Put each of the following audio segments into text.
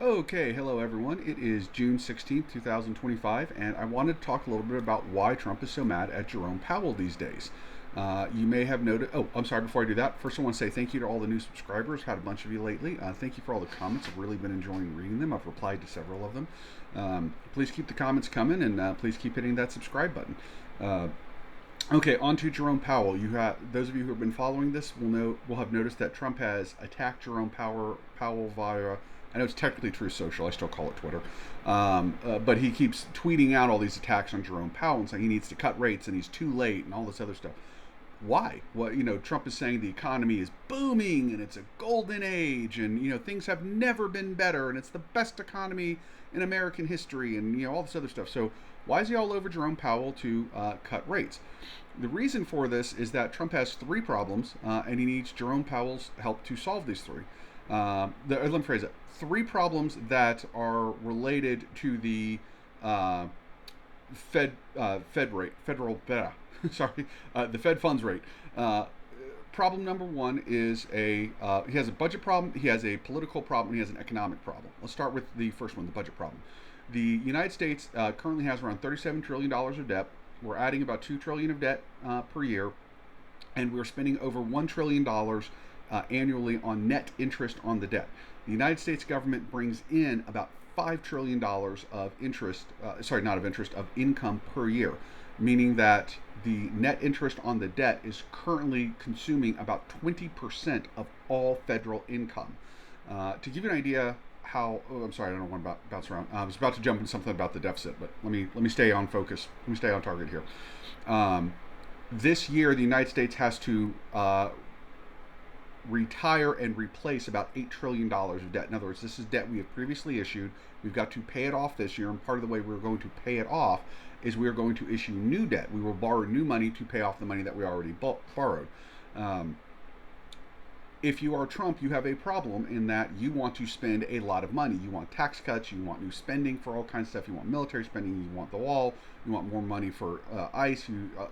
Okay, hello everyone. It is June 16th, 2025, and I wanted to talk a little bit about why Trump is so mad at Jerome Powell these days. You may have noted, oh, I'm sorry, before I do that, first I want to say thank you to all the new subscribers. Had a bunch of you lately. Thank you for all the comments. I've really been enjoying reading them. I've replied to several of them. Please keep the comments coming and please keep hitting that subscribe button. Uh, Okay, on to Jerome Powell. You have those of you who have been following this will have noticed that Trump has attacked Powell via. I know it's technically Truth Social. I still call it Twitter, but he keeps tweeting out all these attacks on Jerome Powell and saying he needs to cut rates and he's too late and all this other stuff. Why? Well, Trump is saying the economy is booming and it's a golden age and things have never been better and it's the best economy in American history and all this other stuff. So why is he all over Jerome Powell to cut rates? The reason for this is that Trump has three problems, and he needs Jerome Powell's help to solve these three. Let me phrase it: three problems that are related to the Fed rate, sorry, the Fed funds rate. Problem number one is he has a budget problem, he has a political problem, he has an economic problem. Let's start with the first one, the budget problem. The United States currently has around $37 trillion of debt. We're adding about $2 trillion of debt per year, and we're spending over $1 trillion annually on net interest on the debt. The United States government brings in about $5 trillion of interest, not of interest, of income per year, meaning that the net interest on the debt is currently consuming about 20% of all federal income. To give you an idea I'm sorry, I don't want to bounce around. I was about to jump into something about the deficit, but let me stay on focus. Let me stay on target here. This year, the United States has to retire and replace about $8 trillion of debt. In other words, this is debt we have previously issued. We've got to pay it off this year, and part of the way we're going to pay it off is we are going to issue new debt. We will borrow new money to pay off the money that we already borrowed. If you are Trump, you have a problem in that you want to spend a lot of money. You want tax cuts, you want new spending for all kinds of stuff, you want military spending, you want the wall, you want more money for ICE,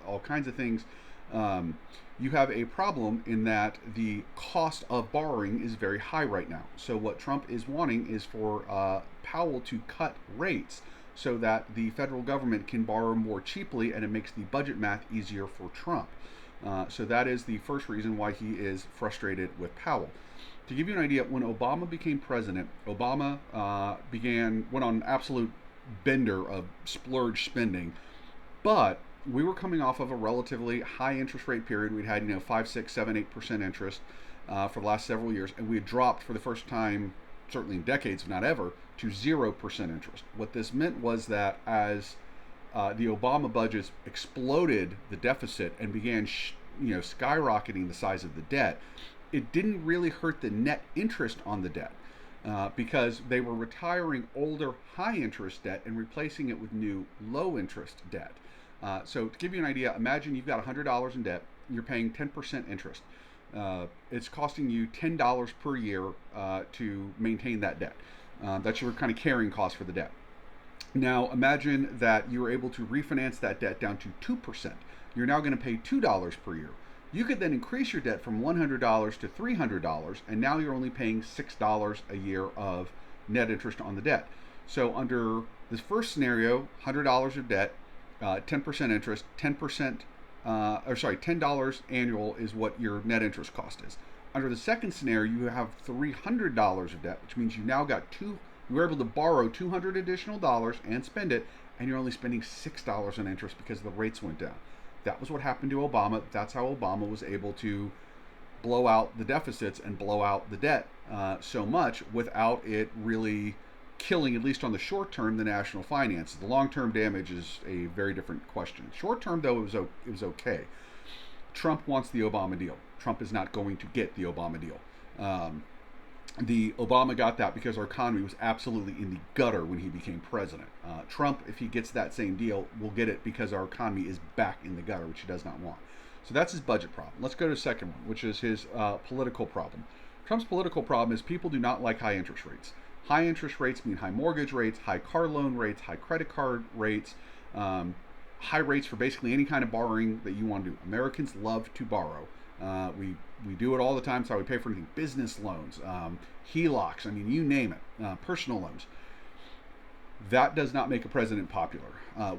all kinds of things. You have a problem in that the cost of borrowing is very high right now. So what Trump is wanting is for Powell to cut rates so that the federal government can borrow more cheaply, and it makes the budget math easier for Trump. So that is the first reason why he is frustrated with Powell. To give you an idea, when Obama became president, Obama went on an absolute bender of splurge spending, but we were coming off of a relatively high interest rate period. We'd had 5, 6, 7, 8% interest for the last several years, and we had dropped for the first time, certainly in decades, if not ever, to 0% interest. What this meant was that as the Obama budgets exploded the deficit and began, skyrocketing the size of the debt. It didn't really hurt the net interest on the debt because they were retiring older high interest debt and replacing it with new low interest debt. So to give you an idea, imagine you've got $100 in debt, you're paying 10% interest. It's costing you $10 per year to maintain that debt. That's your kind of carrying cost for the debt. Now imagine that you were able to refinance that debt down to 2%. You're now going to pay $2 per year. You could then increase your debt from $100 to $300, and now you're only paying $6 a year of net interest on the debt. So under this first scenario, $100 of debt, 10% interest, $10 annual is what your net interest cost is. Under the second scenario, you have $300 of debt, which means you now got you were able to borrow $200 additional dollars and spend it, and you're only spending $6 in interest because the rates went down. That was what happened to Obama. That's how Obama was able to blow out the deficits and blow out the debt so much without it really killing, at least on the short term, the national finances. The long-term damage is a very different question. Short term, though, it was okay. Trump wants the Obama deal. Trump is not going to get the Obama deal. The Obama got that because our economy was absolutely in the gutter when he became president. Trump, if he gets that same deal, will get it because our economy is back in the gutter, which he does not want. So that's his budget problem. Let's go to the second one, which is his political problem. Trump's political problem is people do not like high interest rates. High interest rates mean high mortgage rates, high car loan rates, high credit card rates, high rates for basically any kind of borrowing that you want to do. Americans love to borrow. We do it all the time. It's how we pay for anything. Business loans, HELOCs. I mean, you name it. Personal loans. That does not make a president popular.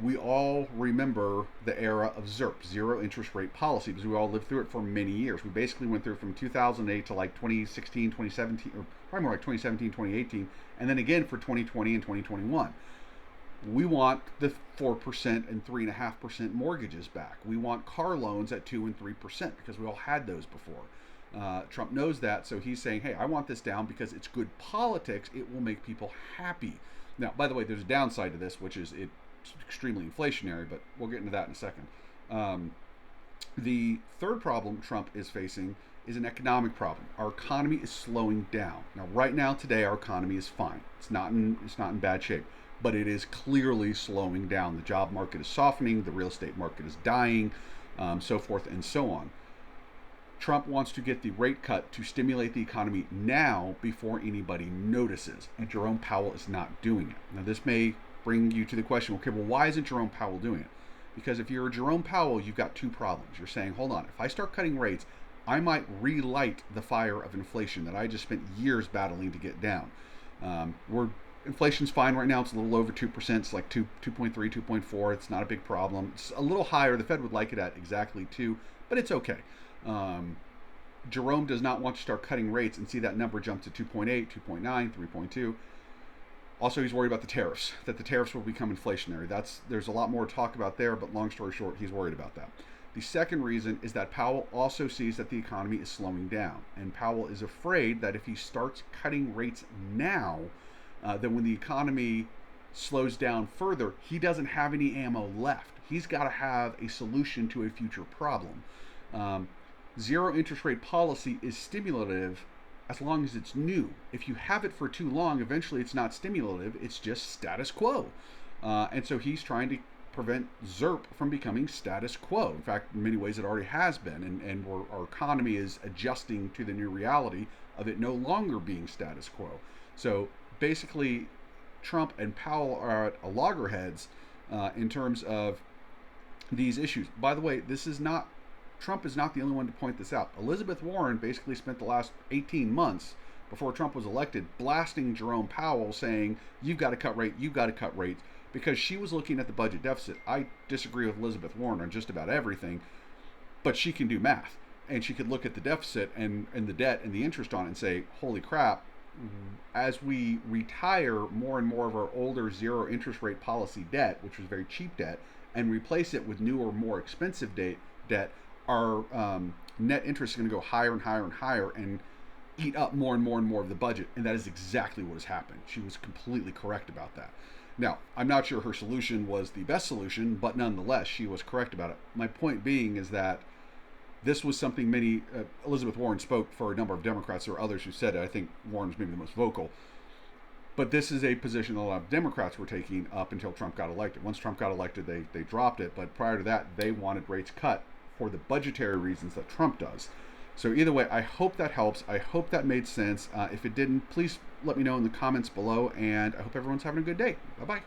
We all remember the era of ZIRP, zero interest rate policy, because we all lived through it for many years. We basically went through from 2008 to like 2016, 2017, or probably more like 2017, 2018, and then again for 2020 and 2021. We want the 4% and 3.5% mortgages back. We want car loans at 2 and 3% because we all had those before. Trump knows that, so he's saying, hey, I want this down because it's good politics. It will make people happy. Now, by the way, there's a downside to this, which is it's extremely inflationary, but we'll get into that in a second. The third problem Trump is facing is an economic problem. Our economy is slowing down. Now, right now, today, our economy is fine. It's not in bad shape, but it is clearly slowing down. The job market is softening. The real estate market is dying, so forth and so on. Trump wants to get the rate cut to stimulate the economy now before anybody notices, and Jerome Powell is not doing it. Now, this may bring you to the question, okay, well, why isn't Jerome Powell doing it? Because if you're Jerome Powell, you've got two problems. You're saying, hold on, if I start cutting rates, I might relight the fire of inflation that I just spent years battling to get down. Inflation's fine right now. It's a little over 2%. It's like 2.3, 2.4. It's not a big problem. It's a little higher. The Fed would like it at exactly 2, but it's okay. Jerome does not want to start cutting rates and see that number jump to 2.8, 2.9, 3.2. Also, he's worried about the tariffs, that the tariffs will become inflationary. There's a lot more to talk about there, but long story short, he's worried about that. The second reason is that Powell also sees that the economy is slowing down, and Powell is afraid that if he starts cutting rates now, then when the economy slows down further, he doesn't have any ammo left. He's got to have a solution to a future problem. Zero interest rate policy is stimulative as long as it's new. If you have it for too long, eventually it's not stimulative, it's just status quo. And so he's trying to prevent ZIRP from becoming status quo. In fact, in many ways it already has been, and our economy is adjusting to the new reality of it no longer being status quo. So basically, Trump and Powell are at loggerheads in terms of these issues. By the way, Trump is not the only one to point this out. Elizabeth Warren basically spent the last 18 months before Trump was elected blasting Jerome Powell, saying, you've got to cut rates, because she was looking at the budget deficit. I disagree with Elizabeth Warren on just about everything, but she can do math, and she could look at the deficit and the debt and the interest on it and say, holy crap, as we retire more and more of our older zero interest rate policy debt, which was very cheap debt, and replace it with newer, more expensive debt, our net interest is going to go higher and higher and higher and eat up more and more and more of the budget. And that is exactly what has happened. She was completely correct about that. Now, I'm not sure her solution was the best solution, but nonetheless, she was correct about it. My point being is that this was something Elizabeth Warren spoke for a number of Democrats. There were others who said it. I think Warren was maybe the most vocal. But this is a position a lot of Democrats were taking up until Trump got elected. Once Trump got elected, they dropped it. But prior to that, they wanted rates cut for the budgetary reasons that Trump does. So either way, I hope that helps. I hope that made sense. If it didn't, please let me know in the comments below. And I hope everyone's having a good day. Bye-bye.